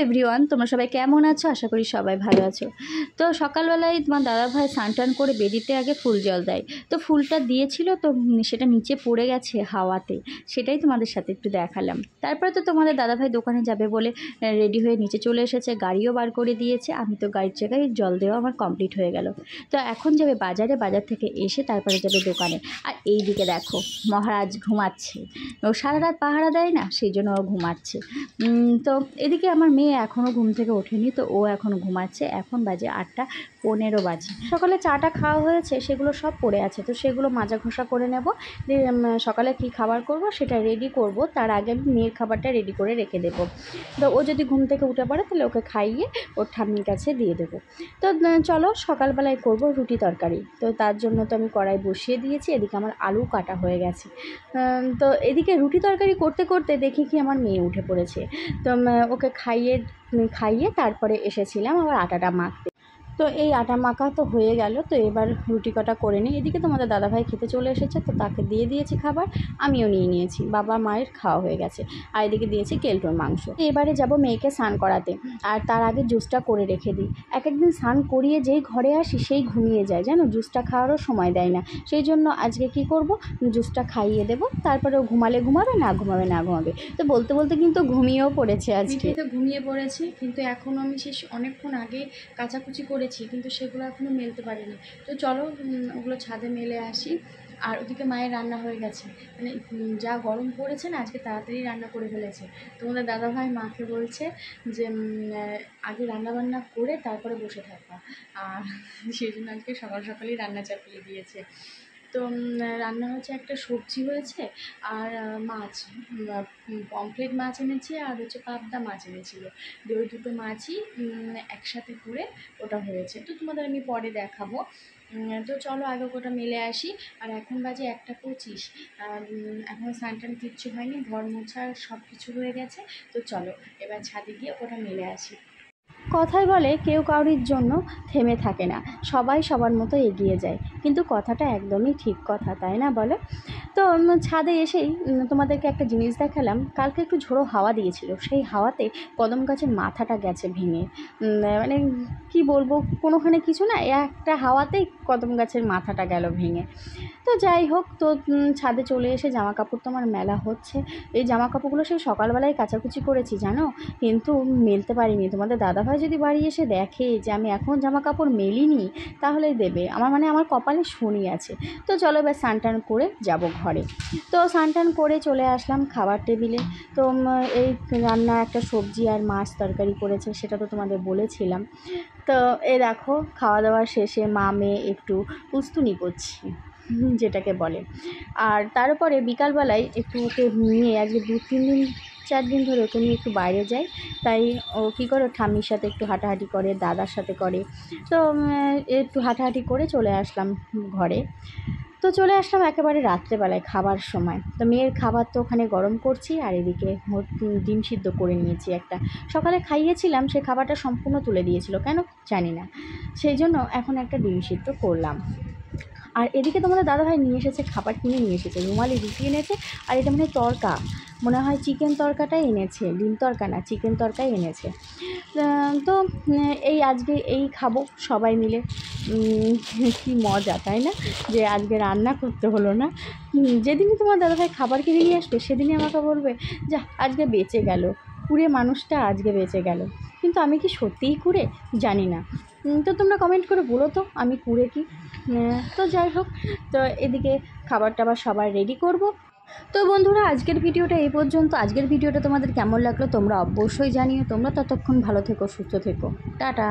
Everyone, তোমরা সবাই কেমন আছো? আশা করি সবাই ভালো আছো। তো সকালবেলায় তোমার দাদাভাই স্নান টান করে বেদিতে আগে ফুল জল দেয়। তো ফুলটা দিয়েছিল, তো সেটা নিচে পড়ে গেছে হাওয়াতে, সেটাই তোমাদের সাথে একটু দেখালাম। তারপরে তো তোমাদের দাদাভাই দোকানে যাবে বলে রেডি হয়ে নিচে চলে এসেছে, গাড়িও বার করে দিয়েছে। আমি তো গাড়ির জায়গায় জল দেওয়া আমার কমপ্লিট হয়ে গেল। তো এখন যাবে বাজারে, বাজার থেকে এসে তারপরে যাবে দোকানে। আর এই দিকে দেখো, মহারাজ ঘুমাচ্ছে। ও সারা রাত পাহারা দেয় না, সেই জন্য ও ঘুমাচ্ছে। তো এদিকে আমার মেয়ে এখনও ঘুম থেকে ওঠেনি, তো ও এখনও ঘুমাচ্ছে। এখন বাজে 8:15 বাজে। সকালে চাটা খাওয়া হয়েছে, সেগুলো সব পড়ে আছে, তো সেগুলো মাজা ঘষা করে নেব। সকালে কি খাবার করব সেটা রেডি করব, তার আগে আমি মেয়ের খাবারটা রেডি করে রেখে দেবো। তো ও যদি ঘুম থেকে উঠে পড়ে তাহলে ওকে খাইয়ে ওর ঠাম্মির কাছে দিয়ে দেবো। তো চলো সকালবেলায় করব রুটি তরকারি। তো তার জন্য তো আমি কড়াই বসিয়ে দিয়েছি, এদিকে আমার আলু কাটা হয়ে গেছে। তো এদিকে রুটি তরকারি করতে করতে দেখি কি আমার মেয়ে উঠে পড়েছে। তো ওকে খাইয়ে তারপরে এসেছিলাম আবার আটাটা মাখতে। তো এই আটা মাখা তো হয়ে গেল, তো এবার রুটি কটা করে নিই। এদিকে তোমাদের দাদাভাই খেতে চলে এসেছে, তো তাকে দিয়ে দিয়েছি খাবার, আমিও নিয়ে নিয়েছি। বাবা মায়ের খাওয়া হয়ে গেছে। আর এদিকে দিয়েছি কেলটোর মাংস। এবারে যাব মেয়েকে স্নান করাতে, আর তার আগে জুসটা করে রেখে দিই। একদিন স্নান করিয়ে যেই ঘরে আসি সেই ঘুমিয়ে যায়, জানো, জুসটা খাওয়ারও সময় দেয় না। সেই জন্য আজকে কি করব, জুসটা খাইয়ে দেবো, তারপরে ও ঘুমালে ঘুমাবে, না ঘুমাবে না ঘুমাবে। তো বলতে বলতে কিন্তু ঘুমিয়েও পড়েছে আজকে। তো ঘুমিয়ে পড়েছি, কিন্তু এখনও আমি শেষ অনেকক্ষণ আগে কাচাকুচি করেছি, কিন্তু সেগুলো এখনও মেলতে পারিনি। তো চলো ওগুলো ছাদে মেলে আসি। আর ওদিকে মায়ের রান্না হয়ে গেছে, মানে যা গরম পড়েছে না, আজকে তাড়াতাড়ি রান্না করে ফেলেছে। তোমাদের দাদাভাই মাকে বলছে যে আগে রান্নাবান্না করে তারপরে বসে থাকবা, আর সেই জন্য আজকে সকাল সকালই রান্না চাপিয়ে দিয়েছে। তো রান্না হয়েছে, একটা সবজি হয়েছে আর মাছ, পমফ্রেট মাছ এনেছে আর হচ্ছে পাবদা মাছ এনেছিল। ওই দুটো মাছই একসাথে করে ওটা হয়েছে। তো তোমাদের আমি পরে দেখাবো। তো চলো আগে ওটা মেলে আসি। আর এখন বাজে 1:25, এখনও স্নান টান কিচ্ছু হয়নি, ঘর মোছা সব কিছু হয়ে গেছে। তো চলো এবার ছাদে গিয়ে ওটা মেলে আসি। কথাই বলে কেউ কারোর জন্য থেমে থাকে না, সবাই সবার মতো এগিয়ে যায়। কিন্তু কথাটা একদমই ঠিক কথা, তাই না বলো? তো ছাদে এসেই তোমাদেরকে একটা জিনিস দেখালাম। কালকে একটু ঝোড়ো হাওয়া দিয়েছিল, সেই হাওয়াতে কদম গাছের মাথাটা গেছে ভেঙে। মানে কি বলবো, কোনোখানে কিছু না, একটা হাওয়াতেই কদম গাছের মাথাটা গেল ভেঙে। তো যাই হোক, তো ছাদে চলে এসে জামা কাপড় তো আমার মেলা হচ্ছে। এই জামা কাপড়গুলো সেই সকালবেলায় কাচাকুচি করেছি, জানো, কিন্তু মেলতে পারিনি। তোমাদের দাদাভাই যদি বাড়ি এসে দেখে যে আমি এখন জামা কাপড় মেলিনি, তাহলেই দেবে আমার কপালে শনি আছে। তো চলো এবার স্নান টান করে যাব ঘরে। তো স্নান টান করে চলে আসলাম খাবার টেবিলে। তো এই রান্না একটা সবজি আর মাছ তরকারি করেছে, সেটা তো তোমাদের বলেছিলাম। তো এই দেখো, খাওয়া দাওয়া শেষে মা মেয়ে একটু উস্তুনি করছি, যেটাকে বলে। আর তারপরে বিকালবেলায় একটু ওকে নিয়ে, আজকে 2-3-4 দিন ধরে ওকে নিয়ে একটু বাইরে যাই। তাই ও কী করে, ঠাম্মির সাথে একটু হাঁটাহাঁটি করে, দাদার সাথে করে। তো একটু হাঁটাহাঁটি করে চলে আসলাম ঘরে। তো চলে আসলাম একেবারে রাত্রেবেলায় খাবার সময়। তো মেয়ের খাবার তো ওখানে গরম করছি, আর এদিকে ডিম সিদ্ধ করে নিয়েছি একটা। সকালে খাইয়েছিলাম, সে খাবারটা সম্পূর্ণ তুলে দিয়েছিল, কেন জানি না। সেই জন্য এখন একটা ডিম সিদ্ধ করলাম। আর এদিকে তোমাদের দাদাভাই নিয়ে এসেছে খাবার, কিনে নিয়ে এসেছে, রুমালি রুটি এনেছে। আর এটা মানে তরকা, মনে হয় চিকেন তরকাটাই এনেছে, ডিম তরকা না, চিকেন তরকাই এনেছে। তো এই আজকে এই খাবো সবাই মিলে। কি মজা, তাই না, যে আজকে রান্না করতে হলো না। যেদিনই তোমার দাদাভাই খাবার কিনে নিয়ে আসবে, সেদিনই আমাকে বলবে যা আজকে বেঁচে গেল, কুড়ে মানুষটা আজকে বেঁচে গেল। কিন্তু আমি কি সত্যিই কুড়ে, জানি না। তো তোমরা কমেন্ট করে বলো তো আমি কুড়ে কি। তো যাই হোক, তো এদিকে খাবার টাবার সবার রেডি করব। তো বন্ধুরা, আজকের ভিডিওটা এই পর্যন্ত। আজকের ভিডিওটা তোমাদের কেমন লাগলো তোমরা অবশ্যই জানিও। তোমরা ততক্ষণ ভালো থেকো, সুস্থ থেকো, টাটা।